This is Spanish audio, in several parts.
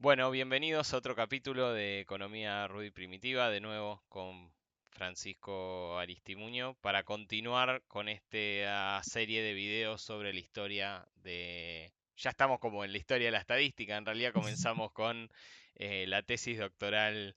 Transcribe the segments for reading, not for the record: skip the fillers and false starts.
Bueno, bienvenidos a otro capítulo de Economía Ruda y Primitiva, de nuevo con Francisco Aristimuño, para continuar con esta serie de videos sobre la historia de... Ya estamos como en la historia de la estadística, en realidad comenzamos con la tesis doctoral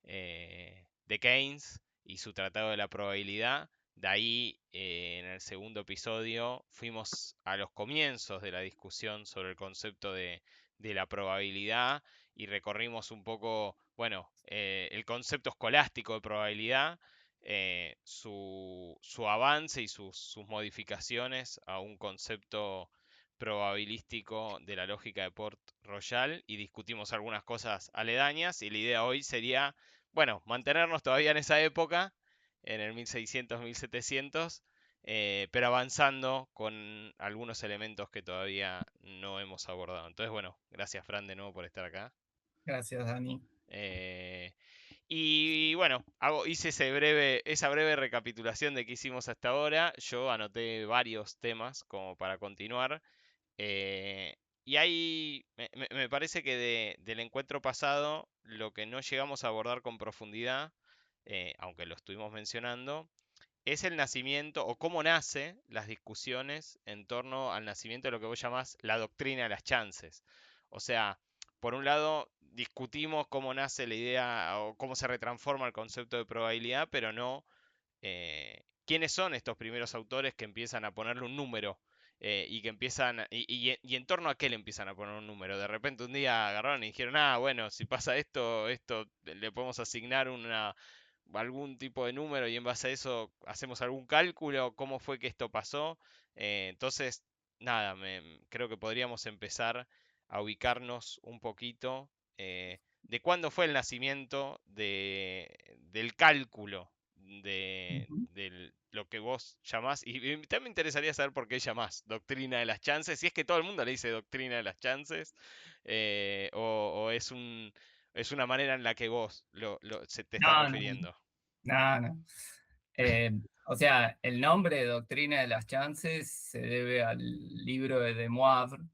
de Keynes y su tratado de la probabilidad. De ahí, en el segundo episodio, fuimos a los comienzos de la discusión sobre el concepto de la probabilidad y recorrimos un poco, bueno, el concepto escolástico de probabilidad, su avance y sus modificaciones a un concepto probabilístico de la lógica de Port-Royal y discutimos algunas cosas aledañas y la idea hoy sería, bueno, mantenernos todavía en esa época, en el 1600-1700, pero avanzando con algunos elementos que todavía no hemos abordado. Entonces, bueno, gracias Fran de nuevo por estar acá. Gracias, Dani. Eh, y bueno, hice esa breve recapitulación de qué hicimos hasta ahora. Yo anoté varios temas como para continuar. Eh, y ahí me parece que del encuentro pasado, lo que no llegamos a abordar con profundidad, aunque lo estuvimos mencionando, es el nacimiento o cómo nace las discusiones en torno al nacimiento de lo que vos llamás la doctrina de las chances. O sea, por un lado, discutimos cómo nace la idea o cómo se retransforma el concepto de probabilidad, pero no quiénes son estos primeros autores que empiezan a ponerle un número y que empiezan, y en torno a qué le empiezan a poner un número. De repente un día agarraron y dijeron, ah, bueno, si pasa esto le podemos asignar algún tipo de número y en base a eso hacemos algún cálculo, cómo fue que esto pasó. Entonces, nada, creo que podríamos empezar a ubicarnos un poquito de cuándo fue el nacimiento del cálculo Ujú. de lo que vos llamás, y también me interesaría saber por qué llamás doctrina de las chances, si es que todo el mundo le dice doctrina de las chances, o es una manera en la que vos se te estás No, no, refiriendo. no, no. O sea, el nombre de Doctrina de las Chances se debe al libro de De Moivre,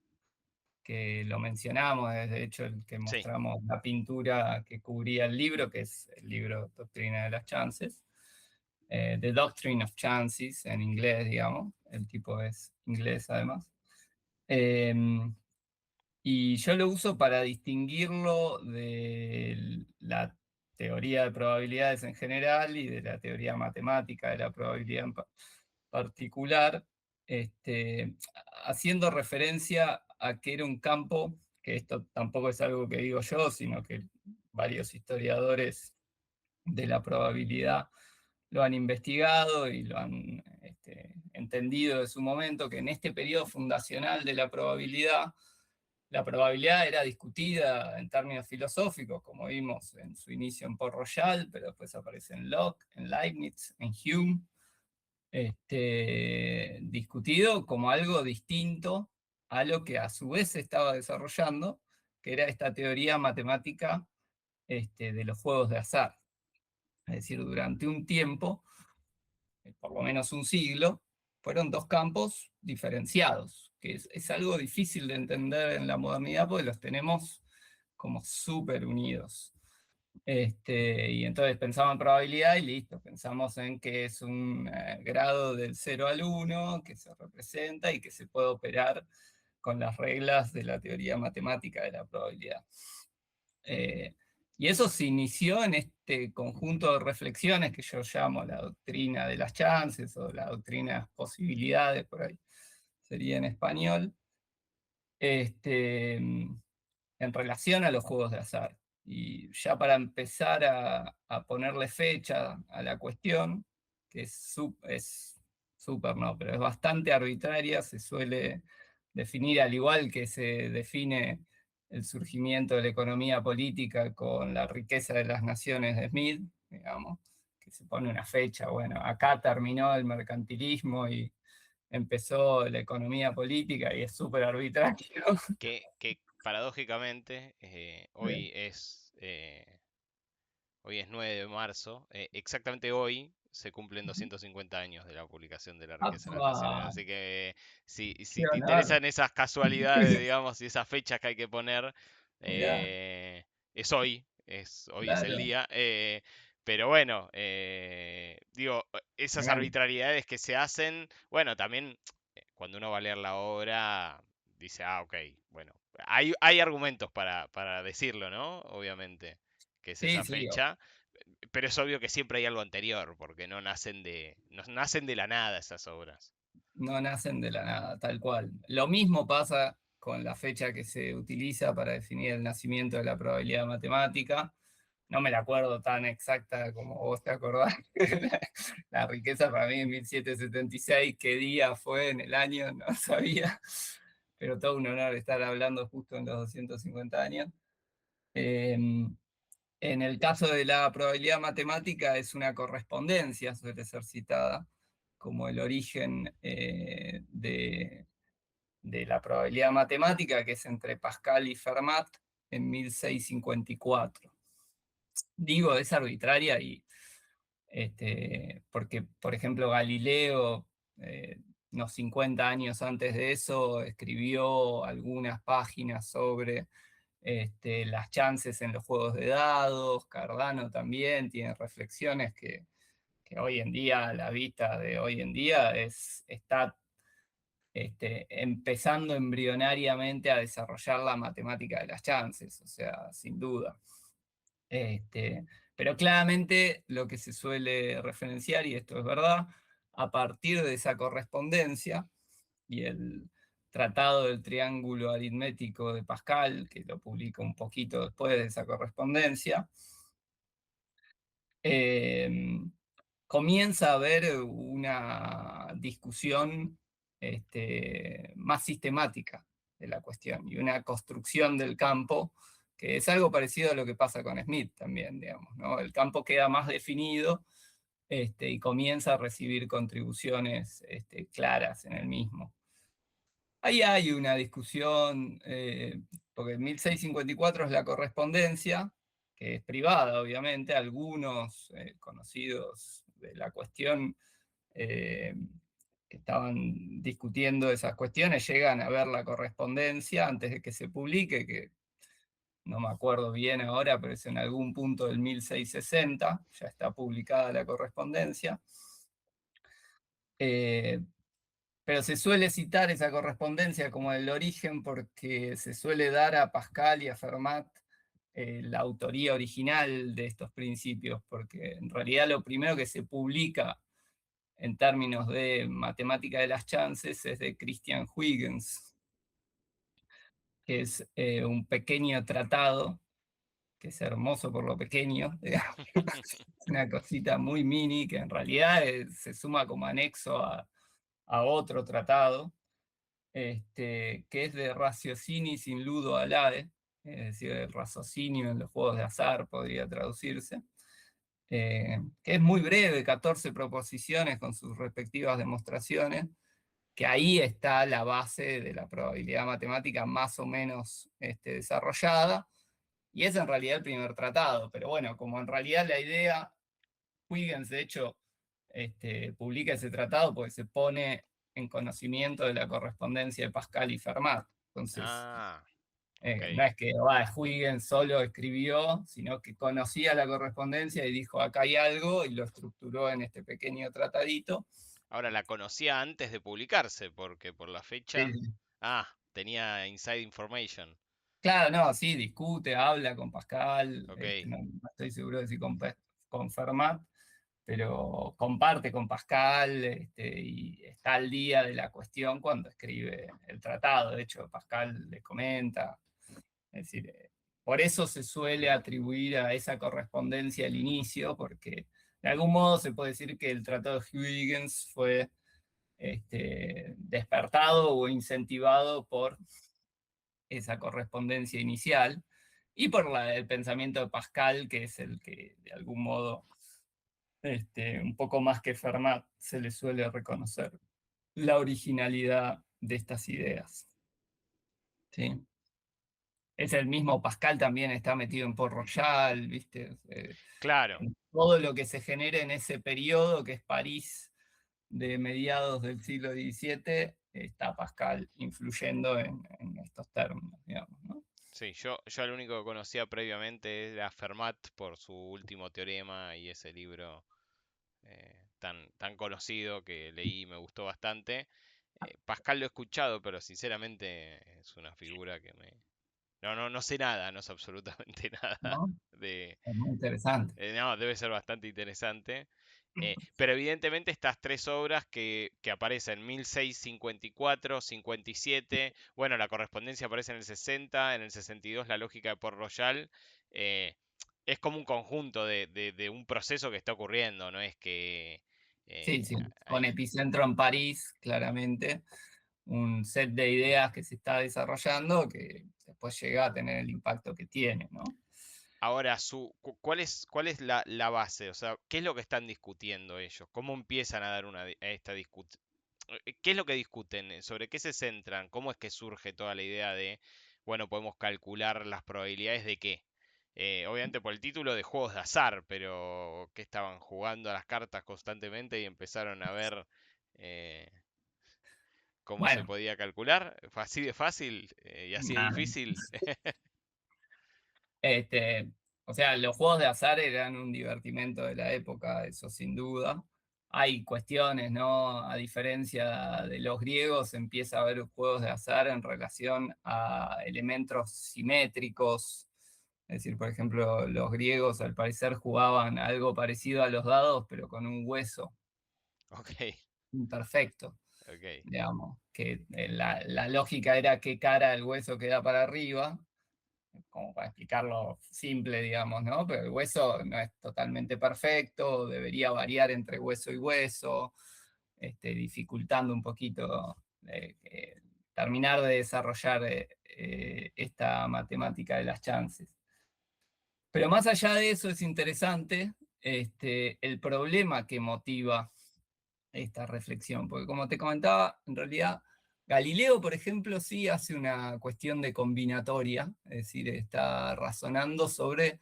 que lo mencionamos, es de hecho el que Sí, mostramos la pintura que cubría el libro, que es el libro Doctrina de las Chances. The Doctrine of Chances en inglés, digamos. El tipo es inglés además. Eh, Y yo lo uso para distinguirlo de la teoría de probabilidades en general y de la teoría matemática de la probabilidad en particular, este, haciendo referencia a que era un campo, que esto tampoco es algo que digo yo, sino que varios historiadores de la probabilidad lo han investigado y lo han entendido de su momento, que en este periodo fundacional de la probabilidad era discutida en términos filosóficos, como vimos en su inicio en Port-Royal, pero después aparece en Locke, en Leibniz, en Hume, discutido como algo distinto a lo que a su vez se estaba desarrollando, que era esta teoría matemática de los juegos de azar. Es decir, durante un tiempo, por lo menos un siglo, fueron dos campos diferenciados, que es algo difícil de entender en la modernidad porque los tenemos como súper unidos. Y entonces pensamos en probabilidad y listo, pensamos en que es un grado del 0 al 1 que se representa y que se puede operar con las reglas de la teoría matemática de la probabilidad. Eh, y eso se inició en este conjunto de reflexiones que yo llamo la doctrina de las chances o la doctrina de las posibilidades, por ahí sería en español, en relación a los juegos de azar. Y ya para empezar a ponerle fecha a la cuestión, que es súper, no, pero es bastante arbitraria, se suele definir al igual que se define el surgimiento de la economía política con la riqueza de las naciones de Smith, digamos, que se pone una fecha, bueno, acá terminó el mercantilismo y empezó la economía política y es súper arbitrario. que paradójicamente hoy es 9 de marzo, exactamente hoy se cumplen 250 años de la publicación de La riqueza de las naciones. ¡Apa! Así que ¡Qué si te honor! interesan esas casualidades, digamos, y esas fechas que hay que poner, Mirá, Es hoy es el claro. día. Pero bueno, digo, esas Bacán. arbitrariedades que se hacen, bueno, también cuando uno va a leer la obra, dice, ah, ok, bueno, hay argumentos para decirlo, ¿no? Obviamente, que es Sí, esa sí, fecha, pero es obvio que siempre hay algo anterior, porque no nacen de la nada esas obras. no nacen de la nada, tal cual. Lo mismo pasa con la fecha que se utiliza para definir el nacimiento de la probabilidad matemática. No me la acuerdo tan exacta como vos te acordás. La riqueza para mí es 1776. ¿Qué día fue en el año? No sabía. Pero todo un honor estar hablando justo en los 250 años. En el caso de la probabilidad matemática es una correspondencia, suele ser citada como el origen de la probabilidad matemática, que es entre Pascal y Fermat en 1654. Digo, es arbitraria y porque, por ejemplo, Galileo, unos 50 años antes de eso, escribió algunas páginas sobre las chances en los juegos de dados. Cardano también tiene reflexiones que hoy en día, a la vista de hoy en día, está empezando embrionariamente a desarrollar la matemática de las chances, o sea, sin duda. Pero claramente lo que se suele referenciar, y esto es verdad, a partir de esa correspondencia y el tratado del triángulo aritmético de Pascal, que lo publica un poquito después de esa correspondencia, eh, comienza a haber una discusión más sistemática de la cuestión y una construcción del campo, que es algo parecido a lo que pasa con Smith también, digamos, ¿no? El campo queda más definido y comienza a recibir contribuciones claras en el mismo. Ahí hay una discusión, porque 1654 es la correspondencia, que es privada, obviamente. Algunos conocidos de la cuestión eh, que estaban discutiendo esas cuestiones llegan a ver la correspondencia antes de que se publique, que no me acuerdo bien ahora, pero es en algún punto del 1660, ya está publicada la correspondencia. Eh, pero se suele citar esa correspondencia como el origen porque se suele dar a Pascal y a Fermat la autoría original de estos principios, porque en realidad lo primero que se publica en términos de matemática de las chances es de Christian Huygens, que es un pequeño tratado, que es hermoso por lo pequeño, digamos. Una cosita muy mini que en realidad se suma como anexo a otro tratado, que es de raciocinio sin ludo alae, es decir, el raciocinio en los juegos de azar podría traducirse, que es muy breve, 14 proposiciones con sus respectivas demostraciones, que ahí está la base de la probabilidad matemática más o menos desarrollada, y es en realidad el primer tratado, pero bueno, como en realidad la idea, Huygens de hecho publica ese tratado porque se pone en conocimiento de la correspondencia de Pascal y Fermat. Entonces, Ah, ok. no es que Huygens solo escribió, sino que conocía la correspondencia y dijo, acá hay algo, y lo estructuró en este pequeño tratadito. Ahora la conocía antes de publicarse, porque por la fecha. Sí, Ah, tenía inside information. claro, no, sí, discute, habla con Pascal, Ok. no estoy seguro de si con Fermat, pero comparte con Pascal y está al día de la cuestión cuando escribe el tratado. De hecho, Pascal le comenta. Es decir, por eso se suele atribuir a esa correspondencia el inicio, porque de algún modo se puede decir que el tratado de Huygens fue despertado o incentivado por esa correspondencia inicial y por el pensamiento de Pascal, que es el que de algún modo un poco más que Fermat se le suele reconocer la originalidad de estas ideas. ¿Sí? Es el mismo Pascal, también está metido en Port Royal, ¿viste? Claro. En todo lo que se genere en ese periodo, que es París de mediados del siglo XVII, está Pascal influyendo en estos términos, digamos, ¿no? Sí, yo el único que conocía previamente era Fermat por su último teorema y ese libro tan conocido que leí y me gustó bastante. Pascal lo he escuchado, pero sinceramente es una figura que me... No sé nada, no sé absolutamente nada ¿no? de... Es muy interesante. No, debe ser bastante interesante. Pero evidentemente estas tres obras que aparecen en 1654, 57, bueno, la correspondencia aparece en el 60, en el 62 la lógica de Port-Royal, eh, es como un conjunto de un proceso que está ocurriendo, no es que Sí, eh, sí, con hay, epicentro en París, claramente, un set de ideas que se está desarrollando que después llega a tener el impacto que tiene, ¿no? ahora, ¿cuál es la base? O sea, ¿qué es lo que están discutiendo ellos? ¿Cómo empiezan a dar a esta discusión? ¿Qué es lo que discuten? ¿Sobre qué se centran? ¿Cómo es que surge toda la idea de, bueno, podemos calcular las probabilidades de qué? Obviamente por el título de juegos de azar, pero que estaban jugando a las cartas constantemente y empezaron a ver eh, cómo se Bueno, podía calcular. ¿Fue así de fácil y así de nada. difícil? Este, o sea, los juegos de azar eran un divertimento de la época, eso sin duda. Hay cuestiones, ¿no? A diferencia de los griegos, empieza a haber juegos de azar en relación a elementos simétricos. Es decir, por ejemplo, los griegos al parecer jugaban algo parecido a los dados, pero con un hueso Ok, imperfecto, ok, digamos, que la lógica era qué cara el hueso queda para arriba, como para explicarlo simple, digamos, ¿no? Pero el hueso no es totalmente perfecto, debería variar entre hueso y hueso, dificultando un poquito terminar de desarrollar esta matemática de las chances. Pero más allá de eso es interesante el problema que motiva esta reflexión, porque como te comentaba, en realidad Galileo, por ejemplo, sí hace una cuestión de combinatoria, es decir, está razonando sobre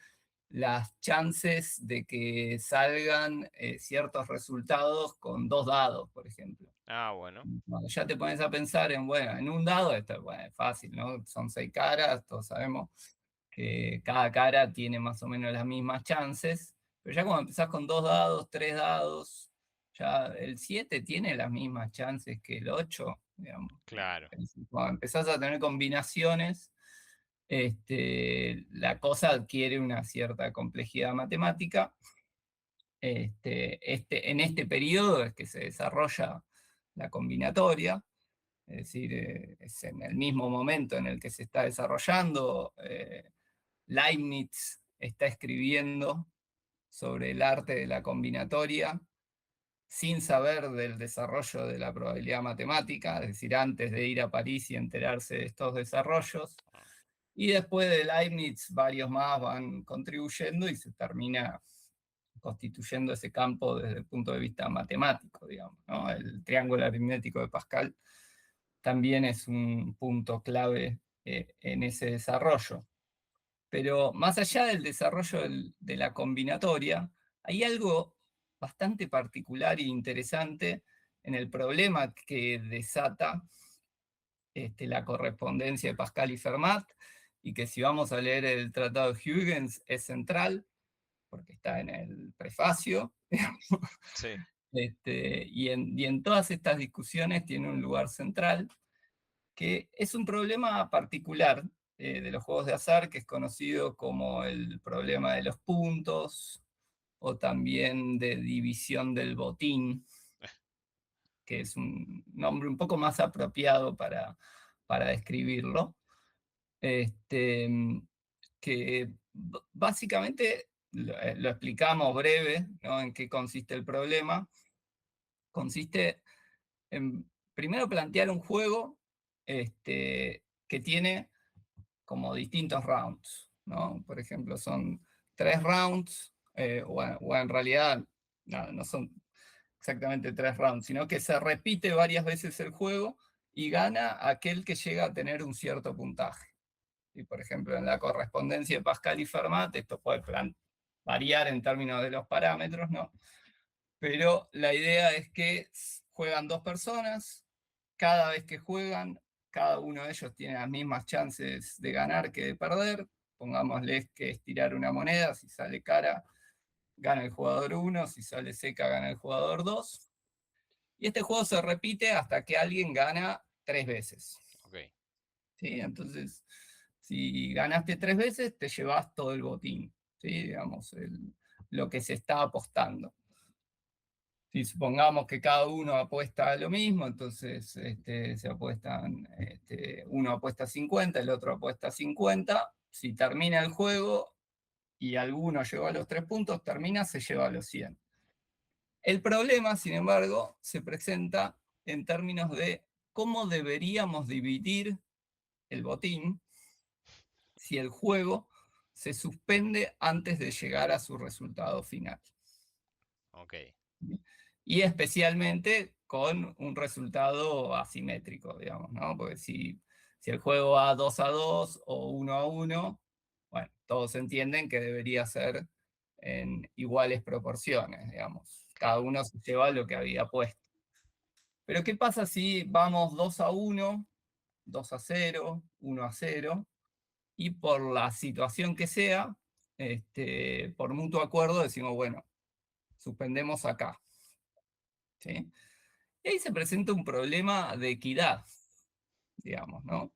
las chances de que salgan ciertos resultados con dos dados, por ejemplo. ah, bueno, Cuando ya te pones a pensar en, bueno, en un dado, esto bueno, es fácil, ¿no? Son 6 caras, todos sabemos que cada cara tiene más o menos las mismas chances, pero ya cuando empezás con 2 dados, 3 dados, ya el 7 tiene las mismas chances que el 8, digamos. claro, Cuando empezás a tener combinaciones, la cosa adquiere una cierta complejidad matemática. En este periodo es que se desarrolla la combinatoria, es decir, es en el mismo momento en el que se está desarrollando. Leibniz está escribiendo sobre el arte de la combinatoria sin saber del desarrollo de la probabilidad matemática, es decir, antes de ir a París y enterarse de estos desarrollos. Y después de Leibniz, varios más van contribuyendo y se termina constituyendo ese campo desde el punto de vista matemático, digamos, ¿no? El triángulo aritmético de Pascal también es un punto clave en ese desarrollo. Pero más allá del desarrollo de la combinatoria, hay algo bastante particular e interesante en el problema que desata la correspondencia de Pascal y Fermat, y que si vamos a leer el Tratado de Huygens es central, porque está en el prefacio, sí, y en todas estas discusiones tiene un lugar central, que es un problema particular de los juegos de azar, que es conocido como el problema de los puntos, o también de división del botín, que es un nombre un poco más apropiado para describirlo, este, que básicamente lo explicamos breve, ¿no? En qué consiste el problema. Consiste en primero plantear un juego que tiene como distintos rounds, ¿no? Por ejemplo, son 3 rounds, o en realidad no son exactamente 3 rounds, sino que se repite varias veces el juego y gana aquel que llega a tener un cierto puntaje. Y por ejemplo, en la correspondencia de Pascal y Fermat, esto puede variar en términos de los parámetros, ¿no? Pero la idea es que juegan 2 personas, cada vez que juegan cada uno de ellos tiene las mismas chances de ganar que de perder. Pongámosles que es tirar una moneda, si sale cara, gana el jugador 1, si sale seca, gana el jugador 2. Y este juego se repite hasta que alguien gana 3 veces. Ok, ¿Sí? Entonces, si ganaste 3 veces, te llevas todo el botín, ¿sí? Digamos, lo que se está apostando. Si supongamos que cada uno apuesta a lo mismo, entonces se apuestan, uno apuesta 50, el otro apuesta 50. Si termina el juego y alguno llegó a los 3 puntos, termina, se lleva los 100. El problema, sin embargo, se presenta en términos de cómo deberíamos dividir el botín si el juego se suspende antes de llegar a su resultado final. ok, Y especialmente con un resultado asimétrico, digamos, ¿no? Porque si el juego va 2-2 o 1-1, bueno, todos entienden que debería ser en iguales proporciones, digamos. Cada claro, uno se lleva lo que había puesto. Pero ¿qué pasa si vamos 2-1, 2-0, 1-0, y por la situación que sea, por mutuo acuerdo decimos, bueno, suspendemos acá, ¿sí? Y ahí se presenta un problema de equidad, digamos, ¿no?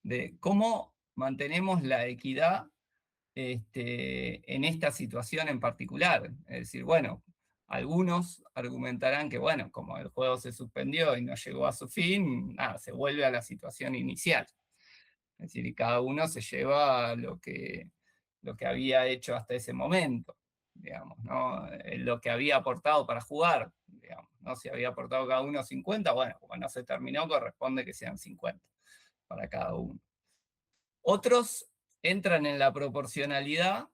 De cómo mantenemos la equidad en esta situación en particular. Es decir, bueno, algunos argumentarán que, bueno, como el juego se suspendió y no llegó a su fin, nada, se vuelve a la situación inicial. Es decir, y cada uno se lleva lo que había hecho hasta ese momento, digamos, ¿no? Lo que había aportado para jugar, digamos, ¿no? Si había aportado cada uno 50, bueno, como no se terminó, corresponde que sean 50 para cada uno. Otros entran en la proporcionalidad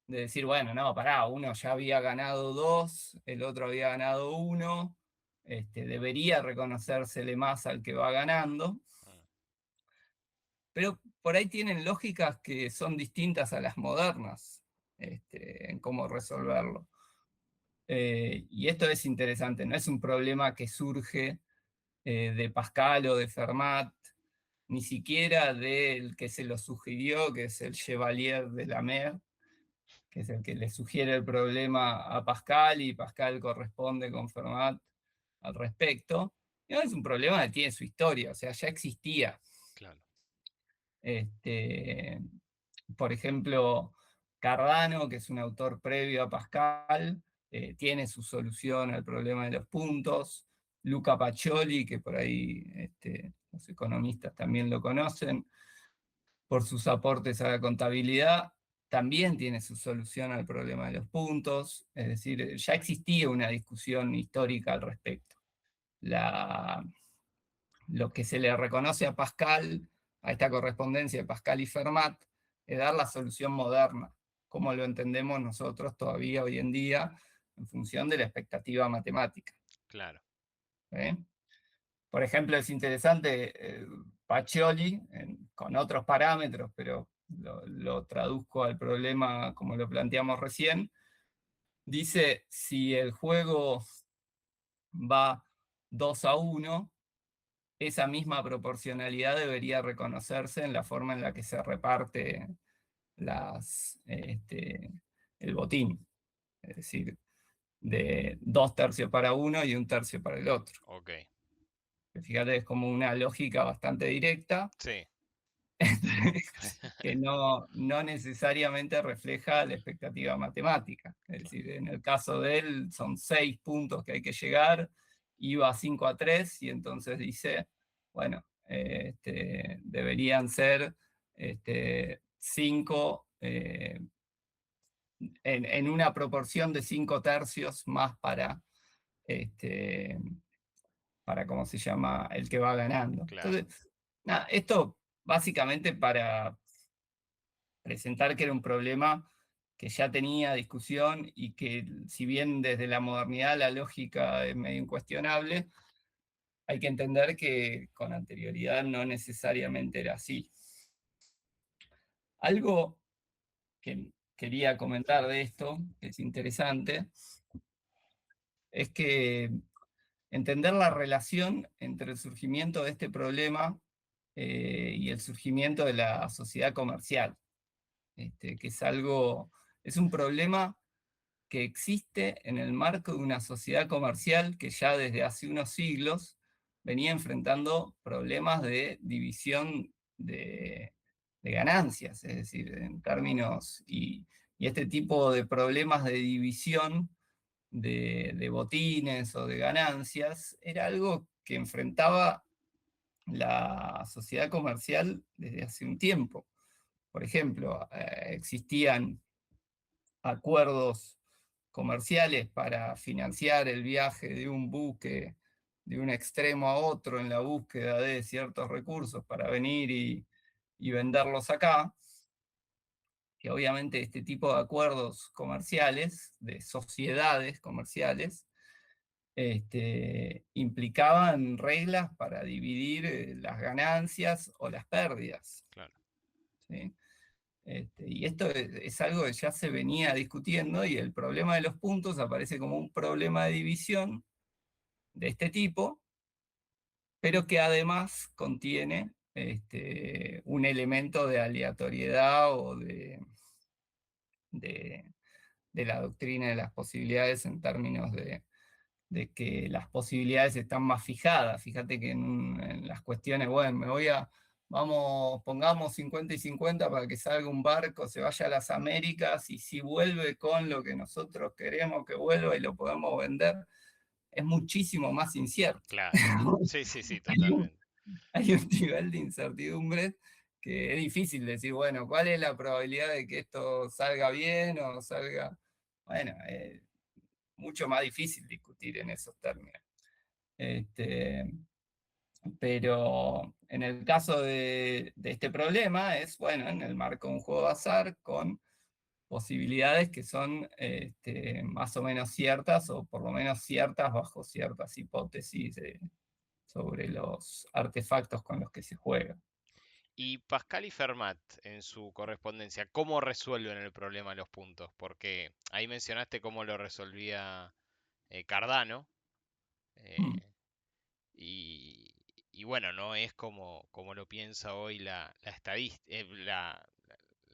de decir, bueno, no, pará, uno ya había ganado 2, el otro había ganado 1, debería reconocérsele más al que va ganando, mm, pero por ahí tienen lógicas que son distintas a las modernas en cómo resolverlo. Y esto es interesante, no es un problema que surge de Pascal o de Fermat, ni siquiera del que se lo sugirió, que es el Chevalier de la Mer, que es el que le sugiere el problema a Pascal y Pascal corresponde con Fermat al respecto. No, es un problema que tiene su historia, o sea, ya existía. claro, Este, por ejemplo, Cardano, que es un autor previo a Pascal, tiene su solución al problema de los puntos. Luca Pacioli, que por ahí los economistas también lo conocen, por sus aportes a la contabilidad, también tiene su solución al problema de los puntos. Es decir, ya existía una discusión histórica al respecto. Lo que se le reconoce a Pascal, a esta correspondencia de Pascal y Fermat, es dar la solución moderna, como lo entendemos nosotros todavía hoy en día, en función de la expectativa matemática. claro, ¿Eh? Por ejemplo, es interesante, Pacioli, con otros parámetros, pero lo traduzco al problema como lo planteamos recién, dice, si el juego va 2-1, esa misma proporcionalidad debería reconocerse en la forma en la que se reparte el botín. Es decir, de 2 tercios para uno y 1 tercio para el otro. ok, Fíjate, es como una lógica bastante directa sí, que no necesariamente refleja la expectativa matemática. Es claro, decir, en el caso de él son 6 puntos que hay que llegar, iba 5-3 y entonces dice, bueno, deberían ser 5 en una proporción de 5 tercios más este, para, ¿cómo se llama?, el que va ganando. claro, Entonces, nada, esto básicamente para presentar que era un problema que ya tenía discusión y que si bien desde la modernidad la lógica es medio incuestionable, hay que entender que con anterioridad no necesariamente era así. Algo que quería comentar de esto, que es interesante, es que entender la relación entre el surgimiento de este problema y el surgimiento de la sociedad comercial, que es un problema que existe en el marco de una sociedad comercial que ya desde hace unos siglos venía enfrentando problemas de división de ganancias, es decir, en términos, y este tipo de problemas de división de botines o de ganancias era algo que enfrentaba la sociedad comercial desde hace un tiempo. Por ejemplo, existían acuerdos comerciales para financiar el viaje de un buque de un extremo a otro en la búsqueda de ciertos recursos para venir y venderlos acá, que obviamente este tipo de acuerdos comerciales, de sociedades comerciales, implicaban reglas para dividir las ganancias o las pérdidas. Claro. ¿Sí? Y esto es algo que ya se venía discutiendo y el problema de los puntos aparece como un problema de división de este tipo, pero que además contiene un elemento de aleatoriedad o de, de la doctrina de las posibilidades en términos de que las posibilidades están más fijadas. Fíjate que en las cuestiones, bueno, pongamos 50 y 50 para que salga un barco, se vaya a las Américas, y si vuelve con lo que nosotros queremos que vuelva y lo podemos vender, es muchísimo más incierto. Claro. Sí, sí, sí, Hay un, totalmente. hay un nivel de incertidumbre que es difícil decir, bueno, ¿cuál es la probabilidad de que esto salga bien o salga? Bueno, mucho más difícil discutir en esos términos. Este, pero en el caso de este problema es, bueno, en el marco de un juego de azar con posibilidades que son más o menos ciertas, o por lo menos ciertas bajo ciertas hipótesis sobre los artefactos con los que se juega. Y Pascal y Fermat, en su correspondencia, ¿cómo resuelven el problema de los puntos? Porque ahí mencionaste cómo lo resolvía Cardano, Mm. eh, y, y bueno, no es como lo piensa hoy la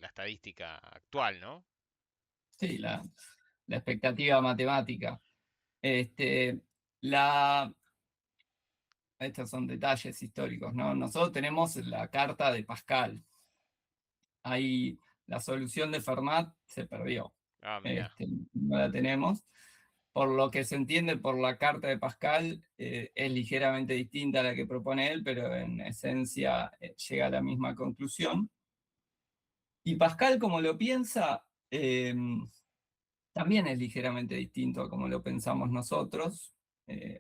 estadística actual, ¿no? Sí, la expectativa matemática. Este, la, Estos son detalles históricos, ¿no? Nosotros tenemos la carta de Pascal. Ahí la solución de Fermat se perdió. Ah, mira, No la tenemos. Por lo que se entiende por la carta de Pascal, es ligeramente distinta a la que propone él, pero en esencia llega a la misma conclusión. Y Pascal, como lo piensa, también es ligeramente distinto a como lo pensamos nosotros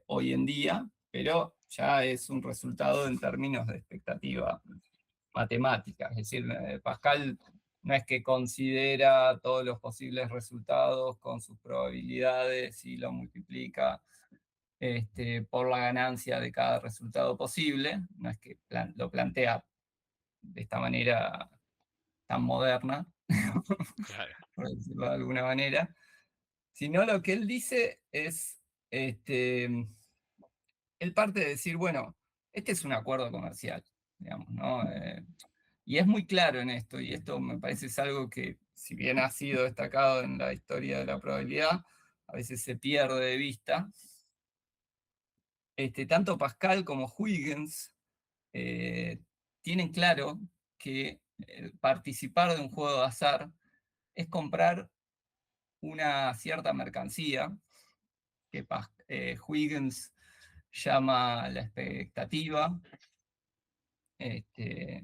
hoy en día, pero ya es un resultado en términos de expectativa matemática. Es decir, Pascal no es que considera todos los posibles resultados con sus probabilidades y lo multiplica por la ganancia de cada resultado posible, no es que lo plantea de esta manera tan moderna, claro, por decirlo de alguna manera, sino lo que él dice es, este, él parte de decir, bueno, este es un acuerdo comercial, digamos, ¿no? Y es muy claro en esto, y esto me parece es algo que, si bien ha sido destacado en la historia de la probabilidad, a veces se pierde de vista. Tanto Pascal como Huygens tienen claro que participar de un juego de azar es comprar una cierta mercancía que Huygens llama la expectativa, este,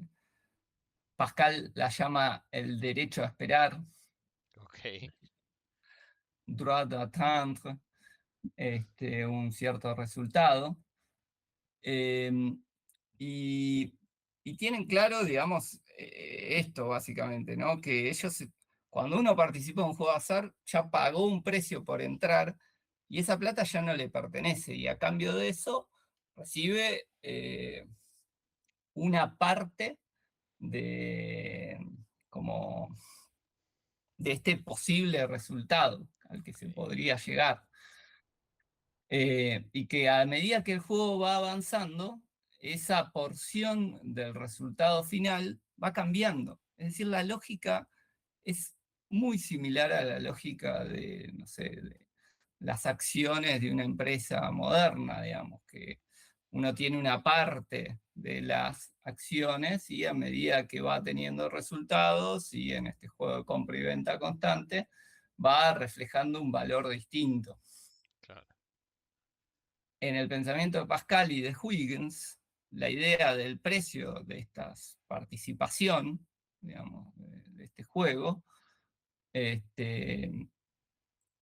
Pascal la llama el derecho a esperar, ok, droit d'attendre, un cierto resultado. Eh, y, y tienen claro, digamos, esto básicamente, ¿no? Que ellos, cuando uno participa en un juego de azar, ya pagó un precio por entrar y esa plata ya no le pertenece. Y a cambio de eso, recibe una parte de, como, de este posible resultado al que se ok, podría llegar. Y que a medida que el juego va avanzando, esa porción del resultado final va cambiando. Es decir, la lógica es muy similar a la lógica de, no sé, de las acciones de una empresa moderna, digamos, que uno tiene una parte de las acciones y a medida que va teniendo resultados y en este juego de compra y venta constante, va reflejando un valor distinto. Claro. En el pensamiento de Pascal y de Huygens, la idea del precio de esta participación, digamos, de este juego,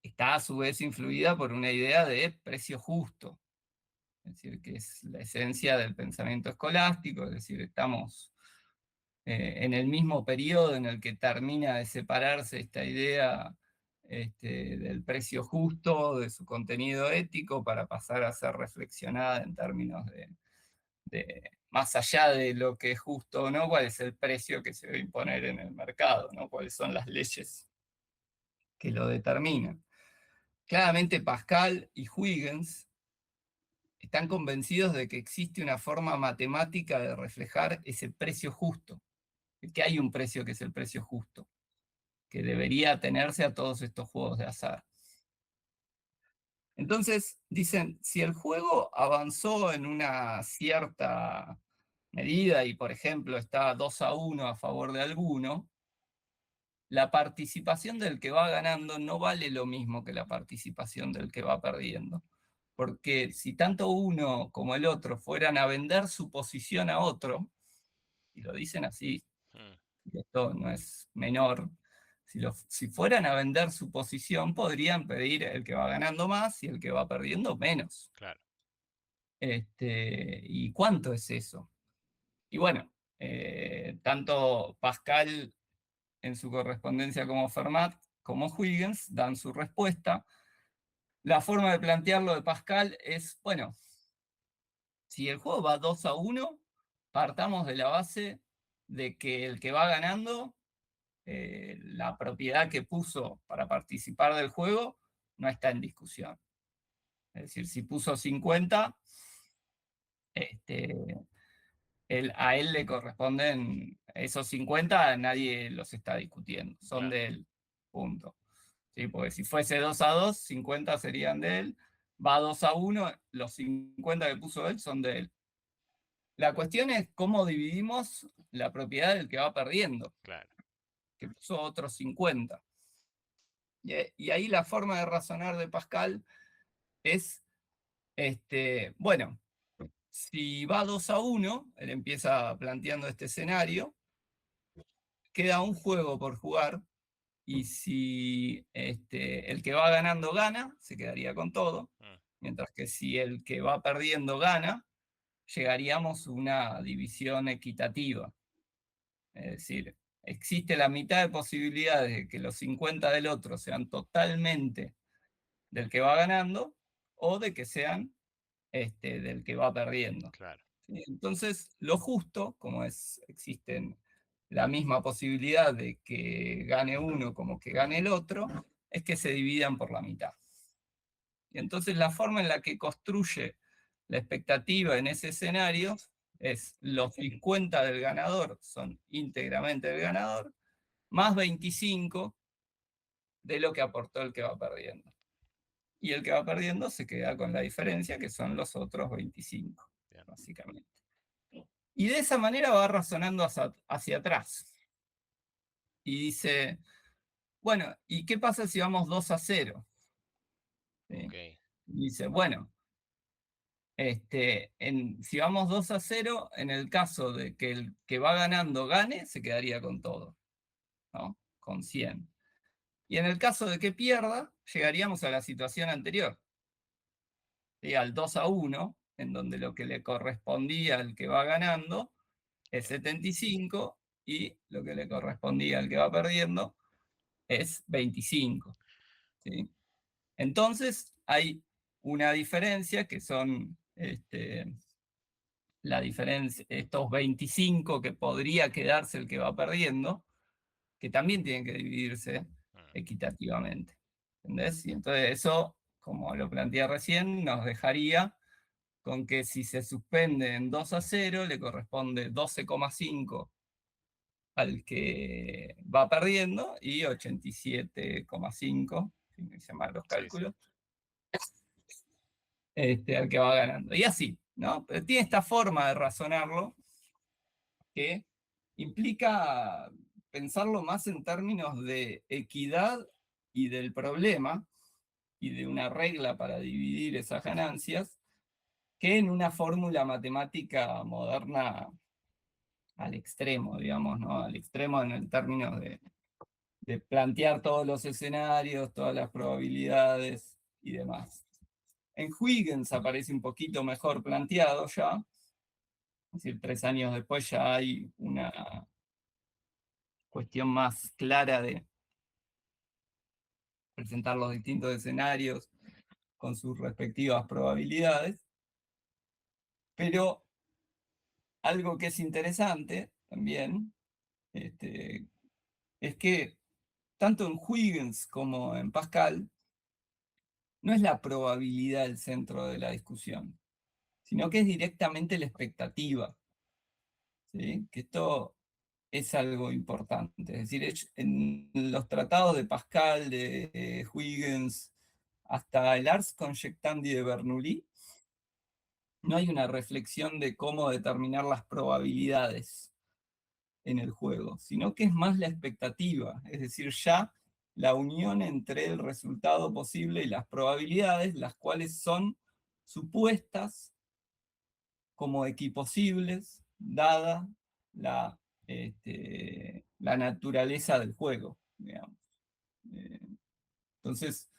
está a su vez influida por una idea de precio justo, es decir, que es la esencia del pensamiento escolástico, es decir, estamos en el mismo periodo en el que termina de separarse esta idea del precio justo, de su contenido ético, para pasar a ser reflexionada en términos de más allá de lo que es justo o no, cuál es el precio que se va a imponer en el mercado, ¿no? Cuáles son las leyes que lo determinan. Claramente Pascal y Huygens están convencidos de que existe una forma matemática de reflejar ese precio justo, que hay un precio que es el precio justo, que debería atenerse a todos estos juegos de azar. Entonces, dicen, si el juego avanzó en una cierta medida y, por ejemplo, está 2-1 a favor de alguno, la participación del que va ganando no vale lo mismo que la participación del que va perdiendo. Porque si tanto uno como el otro fueran a vender su posición a otro, y lo dicen así, Mm, y esto no es menor, si fueran a vender su posición, podrían pedir el que va ganando más y el que va perdiendo menos. claro. ¿Y cuánto es eso? Y bueno, tanto Pascal en su correspondencia como Fermat, como Huygens, dan su respuesta. La forma de plantearlo de Pascal es, bueno, si el juego va 2-1, partamos de la base de que el que va ganando, la propiedad que puso para participar del juego, no está en discusión. Es decir, si puso 50, este, a él le corresponden esos 50, nadie los está discutiendo, son Claro. de él, punto. ¿Sí? Porque si fuese 2-2, 50 serían de él, va 2-1, los 50 que puso él son de él. La cuestión es cómo dividimos la propiedad del que va perdiendo, Claro. que puso otros 50. Y ahí la forma de razonar de Pascal es, bueno, si va 2-1, él empieza planteando este escenario, queda un juego por jugar, y si el que va ganando gana, se quedaría con todo, Mm, mientras que si el que va perdiendo gana, llegaríamos a una división equitativa. Es decir, existe la mitad de posibilidades de que los 50 del otro sean totalmente del que va ganando o de que sean del que va perdiendo. claro. ¿Sí? Entonces, lo justo, como existen la misma posibilidad de que gane uno como que gane el otro, es que se dividan por la mitad. Y entonces la forma en la que construye la expectativa en ese escenario es los 50 del ganador son íntegramente del ganador, más 25 de lo que aportó el que va perdiendo. Y el que va perdiendo se queda con la diferencia, que son los otros 25, Bien. básicamente. Y de esa manera va razonando hacia atrás. Y dice, bueno, ¿y qué pasa si vamos 2-0? ¿Sí? Ok. Y dice, bueno, si vamos 2-0, en el caso de que el que va ganando gane, se quedaría con todo, ¿no? Con 100. Y en el caso de que pierda, llegaríamos a la situación anterior, ¿sí? Al 2-1, en donde lo que le correspondía al que va ganando es 75 y lo que le correspondía al que va perdiendo es 25. ¿Sí? Entonces hay una diferencia que son la diferencia, estos 25 que podría quedarse el que va perdiendo, que también tienen que dividirse Mm, equitativamente. ¿Entendés? Y entonces eso, como lo planteé recién, nos dejaría con que si se suspende en 2-0, le corresponde 12,5 al que va perdiendo y 87,5, si me hice mal los Sí, sí. cálculos, al que va ganando. Y así, ¿no? Pero tiene esta forma de razonarlo que implica pensarlo más en términos de equidad y del problema y de una regla para dividir esas ganancias que en una fórmula matemática moderna al extremo, digamos, ¿no? Al extremo en el término de plantear todos los escenarios, todas las probabilidades y demás. En Huygens aparece un poquito mejor planteado ya, es decir, 3 años después ya hay una cuestión más clara de presentar los distintos escenarios con sus respectivas probabilidades, pero algo que es interesante también es que tanto en Huygens como en Pascal no es la probabilidad el centro de la discusión, sino que es directamente la expectativa, ¿sí? Que esto es algo importante. Es decir, en los tratados de Pascal, de Huygens, hasta el Ars Conjectandi de Bernoulli, no hay una reflexión de cómo determinar las probabilidades en el juego, sino que es más la expectativa, es decir, ya la unión entre el resultado posible y las probabilidades, las cuales son supuestas como equiposibles, dada la, la naturaleza del juego, digamos. Eh, Entonces,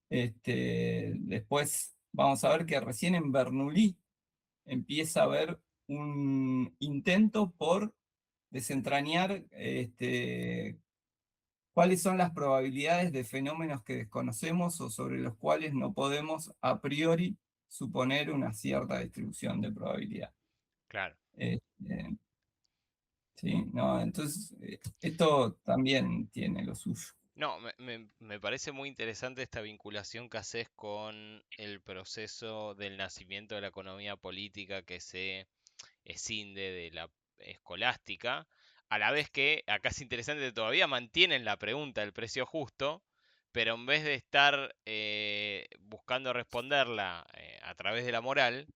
después vamos a ver que recién en Bernoulli empieza a haber un intento por desentrañar cuáles son las probabilidades de fenómenos que desconocemos o sobre los cuales no podemos a priori suponer una cierta distribución de probabilidad. Claro. Este, sí, no, entonces esto también tiene lo suyo. No, me parece muy interesante esta vinculación que haces con el proceso del nacimiento de la economía política que se escinde de la escolástica, a la vez que, acá es interesante, todavía mantienen la pregunta del precio justo, pero en vez de estar buscando responderla a través de la moral,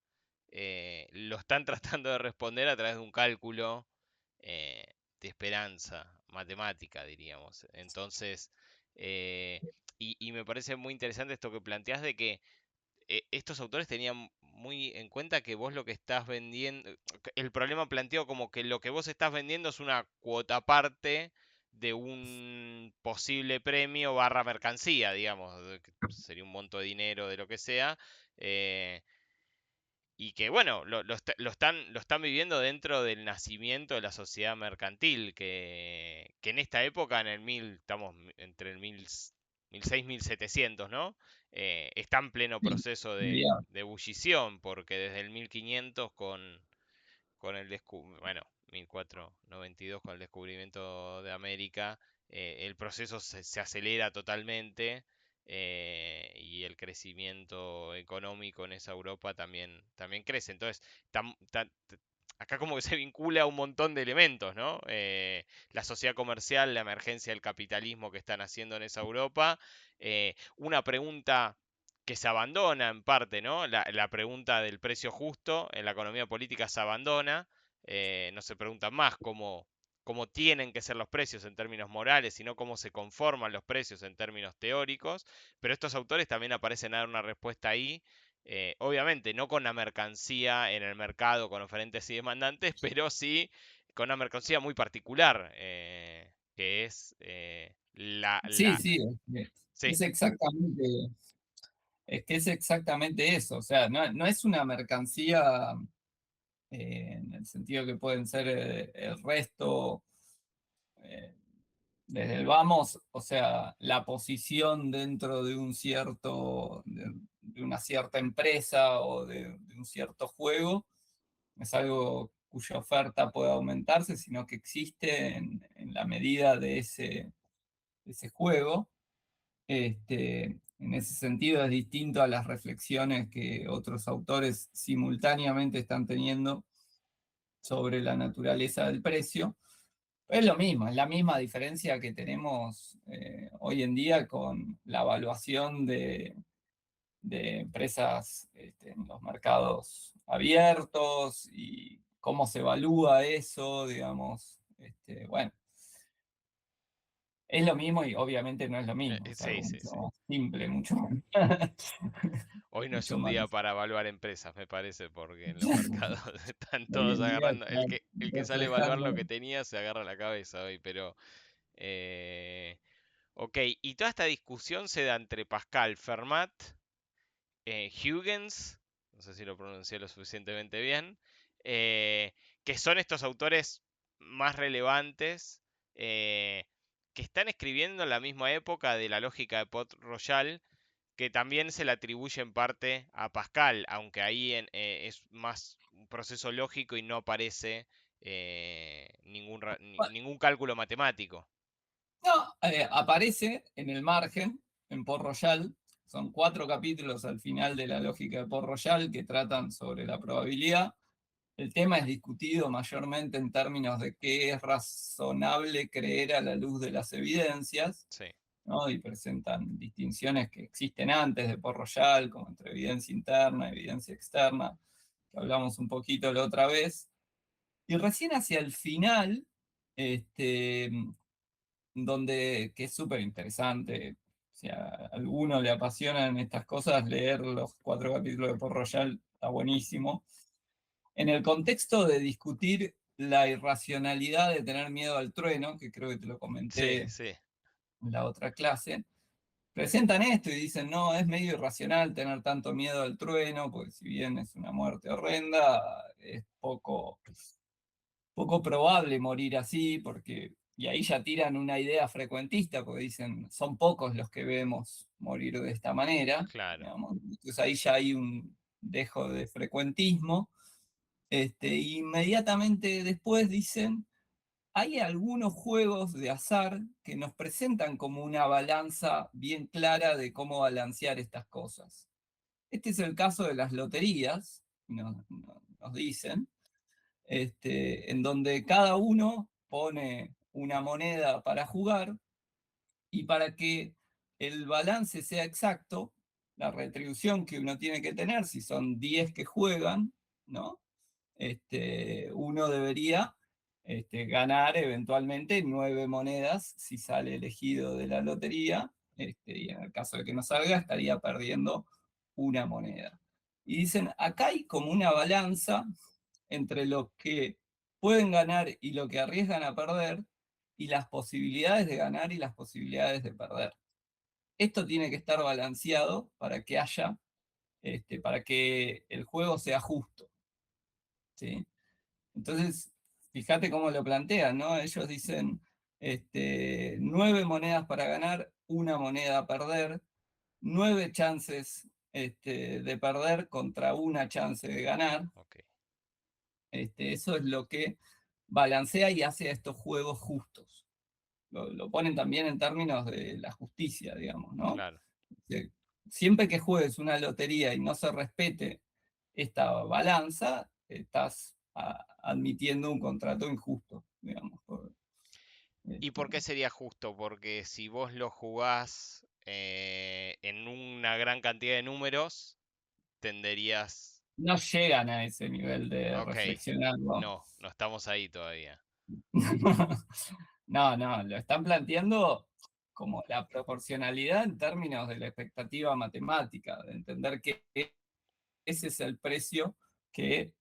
lo están tratando de responder a través de un cálculo eh, de esperanza matemática, diríamos. Entonces, eh, y me parece muy interesante esto que planteas de que estos autores tenían muy en cuenta que vos lo que estás vendiendo, el problema planteado como que lo que vos estás vendiendo es una cuota parte de un posible premio barra mercancía, digamos, que sería un monto de dinero, de lo que sea, eh, y que bueno, lo están viviendo dentro del nacimiento de la sociedad mercantil, que en esta época, en el estamos entre el 1600, 1700, ¿no? Está en pleno Sí, proceso diría, de ebullición, porque desde el 1500 con el bueno, 1492 con el descubrimiento de América, el proceso se acelera totalmente y el crecimiento económico en esa Europa también crece. Entonces, acá como que se vincula un montón de elementos, ¿no? La sociedad comercial, la emergencia del capitalismo que están haciendo en esa Europa, una pregunta que se abandona en parte, ¿no? La pregunta del precio justo en la economía política se abandona, no se pregunta más cómo tienen que ser los precios en términos morales, sino cómo se conforman los precios en términos teóricos, pero estos autores también aparecen a dar una respuesta ahí, obviamente no con la mercancía en el mercado, con oferentes y demandantes, pero sí con una mercancía muy particular, que es sí, sí, Sí, es exactamente, es que es exactamente eso, o sea, no es una mercancía en el sentido que pueden ser el resto, eh, desde el vamos, o sea, la posición dentro de un cierto, de una cierta empresa o de un cierto juego, es algo cuya oferta puede aumentarse, sino que existe en la medida de ese juego. En ese sentido es distinto a las reflexiones que otros autores simultáneamente están teniendo sobre la naturaleza del precio. Es lo mismo, es la misma diferencia que tenemos hoy en día con la evaluación de empresas en los mercados abiertos y cómo se evalúa eso, digamos. Bueno, es lo mismo y obviamente no es lo mismo, es Sí, algo sí, mucho sí. más simple, mucho más, Hoy no es mucho un más. día para evaluar empresas, me parece, porque en los mercados están Hoy todos en día agarrando. está El que sale a evaluar lo reflejando. que tenía se agarra la cabeza hoy, pero. eh, ok, y toda esta discusión se da entre Pascal, Fermat, Huygens, no sé si lo pronuncié lo suficientemente bien, eh, que son estos autores más relevantes eh, que están escribiendo en la misma época de la lógica de Port-Royal, que también se le atribuye en parte a Pascal, aunque ahí es más un proceso lógico y no aparece ningún cálculo matemático. No, aparece en el margen, en Port Royal. Son 4 capítulos al final de la lógica de Port Royal que tratan sobre la probabilidad. El tema es discutido mayormente en términos de qué es razonable creer a la luz de las evidencias, Sí, ¿no? Y presentan distinciones que existen antes de Port Royal, como entre evidencia interna y evidencia externa, que hablamos un poquito la otra vez. Y recién hacia el final, este, que es súper interesante. Si a alguno le apasionan estas cosas, leer los 4 capítulos de Port Royal está buenísimo. En el contexto de discutir la irracionalidad de tener miedo al trueno, que creo que te lo comenté sí, en sí, la otra clase, presentan esto y dicen, no, es medio irracional tener tanto miedo al trueno, porque si bien es una muerte horrenda, es poco probable morir así, porque, y ahí ya tiran una idea frecuentista, porque dicen, son pocos los que vemos morir de esta manera, claro. digamos. Entonces ahí ya hay un dejo de frecuentismo. Inmediatamente después dicen, hay algunos juegos de azar que nos presentan como una balanza bien clara de cómo balancear estas cosas. Este es el caso de las loterías, nos dicen, en donde cada uno pone una moneda para jugar y para que el balance sea exacto, la retribución que uno tiene que tener, si son 10 que juegan, ¿no? Uno debería ganar eventualmente 9 monedas si sale elegido de la lotería, y en el caso de que no salga, estaría perdiendo una moneda. Y dicen, acá hay como una balanza entre lo que pueden ganar y lo que arriesgan a perder, y las posibilidades de ganar y las posibilidades de perder. Esto tiene que estar balanceado para que haya, para que el juego sea justo, ¿sí? Entonces, fíjate cómo lo plantean, ¿no? Ellos dicen, 9 monedas para ganar, una moneda a perder, 9 chances de perder contra una chance de ganar. Ok, Eso es lo que balancea y hace a estos juegos justos. Lo ponen también en términos de la justicia, digamos, ¿no? claro. Que siempre que juegues una lotería y no se respete esta balanza, estás admitiendo un contrato injusto, digamos. ¿Y Este, por qué sería justo? Porque si vos lo jugás en una gran cantidad de números, tenderías. no llegan a ese nivel de Ok, reflexionarlo. no, no estamos ahí todavía. No, no, lo están planteando como la proporcionalidad en términos de la expectativa matemática, de entender que ese es el precio que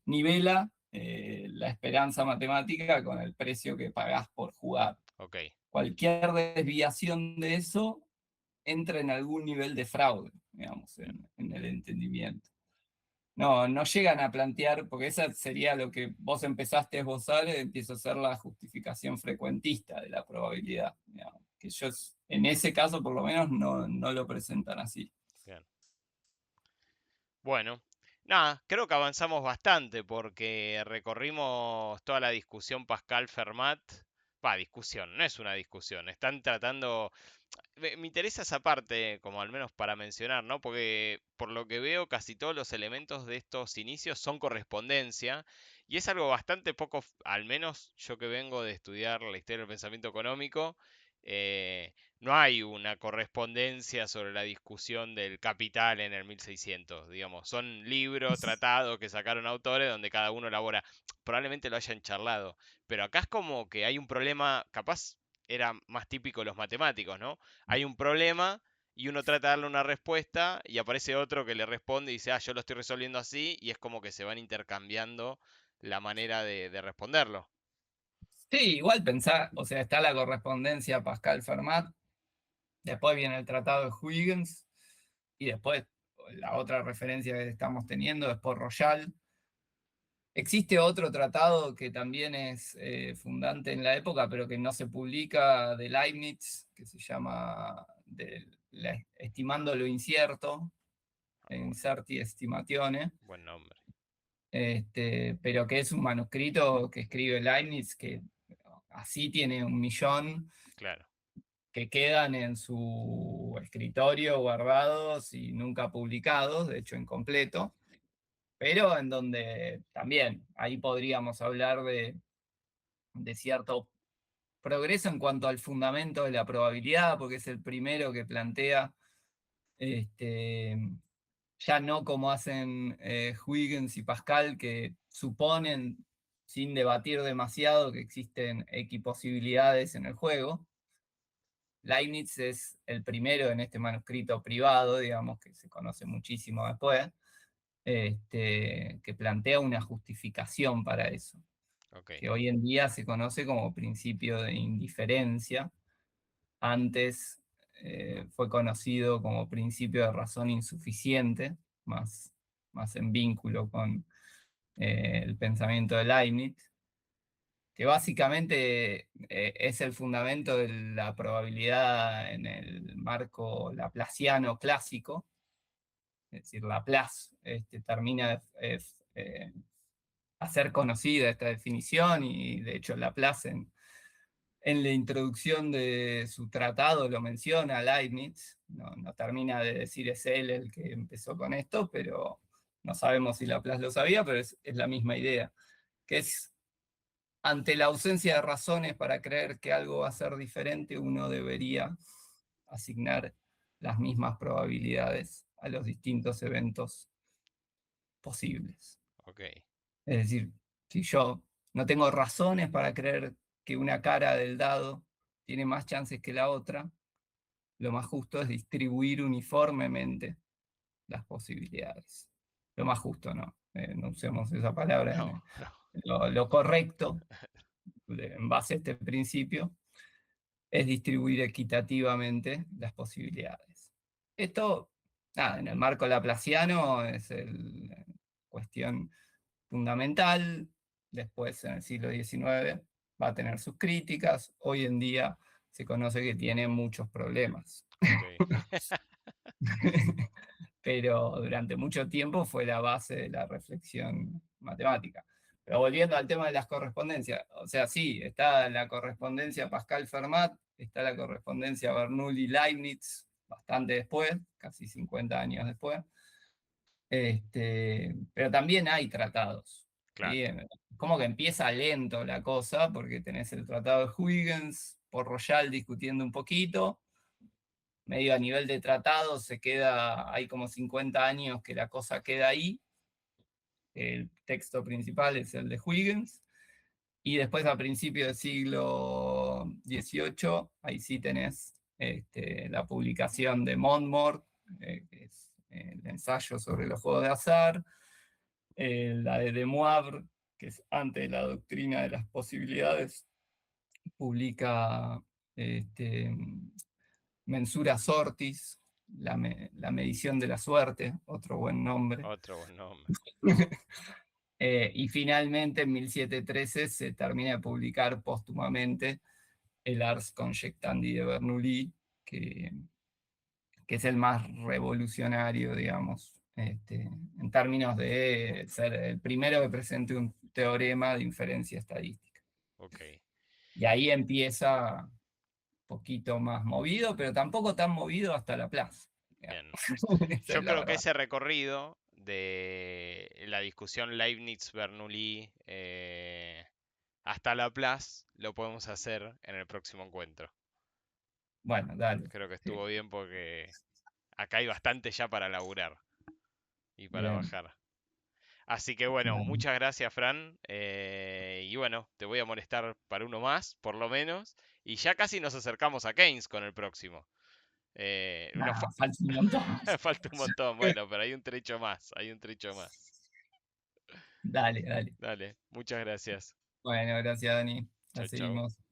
nivela la esperanza matemática con el precio que pagás por jugar. Ok, Cualquier desviación de eso entra en algún nivel de fraude, digamos, bien, en el entendimiento. No, no llegan a plantear, porque esa sería lo que vos empezaste a esbozar, empieza a ser la justificación frecuentista de la probabilidad, digamos, que ellos en ese caso por lo menos no lo presentan así. bien. Bueno, nada, creo que avanzamos bastante porque recorrimos toda la discusión Pascal-Fermat. discusión, no es una discusión, están tratando, me interesa esa parte, como al menos para mencionar, ¿no? Porque por lo que veo, casi todos los elementos de estos inicios son correspondencia, y es algo bastante poco, al menos yo que vengo de estudiar la historia del pensamiento económico, eh, no hay una correspondencia sobre la discusión del capital en el 1600, digamos. Son libros, tratados que sacaron autores donde cada uno elabora. Probablemente lo hayan charlado, pero acá es como que hay un problema, capaz era más típico de los matemáticos, ¿no? Hay un problema y uno trata de darle una respuesta y aparece otro que le responde y dice, ah, yo lo estoy resolviendo así, y es como que se van intercambiando la manera de responderlo. Sí, igual pensar, o sea, está la correspondencia Pascal-Fermat, después viene el tratado de Huygens, y después la otra referencia que estamos teniendo es por Royal. Existe otro tratado que también es fundante en la época, pero que no se publica, de Leibniz, que se llama Estimando lo incierto, Incerti Estimatione, Buen nombre, pero que es un manuscrito que escribe Leibniz, que así tiene 1 millón, claro. que quedan en su escritorio guardados y nunca publicados, de hecho incompleto, pero en donde también ahí podríamos hablar de cierto progreso en cuanto al fundamento de la probabilidad, porque es el primero que plantea, este, ya no como hacen Huygens y Pascal, que suponen, sin debatir demasiado, que existen equiposibilidades en el juego. Leibniz es el primero en este manuscrito privado, digamos, que se conoce muchísimo después, que plantea una justificación para eso, Ok, que hoy en día se conoce como principio de indiferencia. Antes fue conocido como principio de razón insuficiente, más, más en vínculo con el pensamiento de Leibniz, que básicamente es el fundamento de la probabilidad en el marco laplaciano clásico. Es decir, Laplace termina de hacer conocida esta definición, y de hecho Laplace en la introducción de su tratado lo menciona Leibniz, no termina de decir es él el que empezó con esto, pero no sabemos si Laplace lo sabía, pero es la misma idea, que es ante la ausencia de razones para creer que algo va a ser diferente, uno debería asignar las mismas probabilidades a los distintos eventos posibles. ok, Es decir, si yo no tengo razones para creer que una cara del dado tiene más chances que la otra, lo más justo es distribuir uniformemente las posibilidades. Lo más justo, no, no usemos esa palabra. no, no, Lo correcto, en base a este principio, es distribuir equitativamente las posibilidades. Esto, nada, en el marco laplaciano es la cuestión fundamental. Después, en el siglo XIX, va a tener sus críticas. Hoy en día se conoce que tiene muchos problemas. ok, Pero durante mucho tiempo fue la base de la reflexión matemática. Pero volviendo al tema de las correspondencias, o sea, sí, está la correspondencia Pascal-Fermat, está la correspondencia Bernoulli-Leibniz, bastante después, casi 50 años después, pero también hay tratados. claro, ¿Sí? Como que empieza lento la cosa, porque tenés el tratado de Huygens, por Royal discutiendo un poquito, medio a nivel de tratado se queda, hay como 50 años que la cosa queda ahí, el texto principal es el de Huygens, y después a principios del siglo XVIII, ahí sí tenés la publicación de Montmort, que es el ensayo sobre los juegos de azar, la de Moivre, que es antes de la doctrina de las posibilidades, publica este, Mensura Sortis, la medición de la suerte, otro buen nombre. otro buen nombre. Y finalmente en 1713 se termina de publicar póstumamente el Ars Conjectandi de Bernoulli, que es el más revolucionario, digamos, en términos de ser el primero que presente un teorema de inferencia estadística. Ok. Y ahí empieza un poquito más movido, pero tampoco tan movido hasta la plaza. Digamos. Bien. Esa es Yo la creo que verdad. ese recorrido de la discusión Leibniz-Bernoulli hasta Laplace lo podemos hacer en el próximo encuentro. Bueno, dale. Creo que estuvo bien porque acá hay bastante ya para laburar y para Bien. bajar. Así que bueno, Dale. muchas gracias, Fran. Y bueno, te voy a molestar para uno más, por lo menos. Y ya casi nos acercamos a Keynes con el próximo. Nos Nah, falta un montón. falta un montón, bueno, pero hay un trecho más, hay un trecho más. Dale, dale. Dale, muchas gracias. Bueno, gracias, Dani. La Chau, chau. seguimos.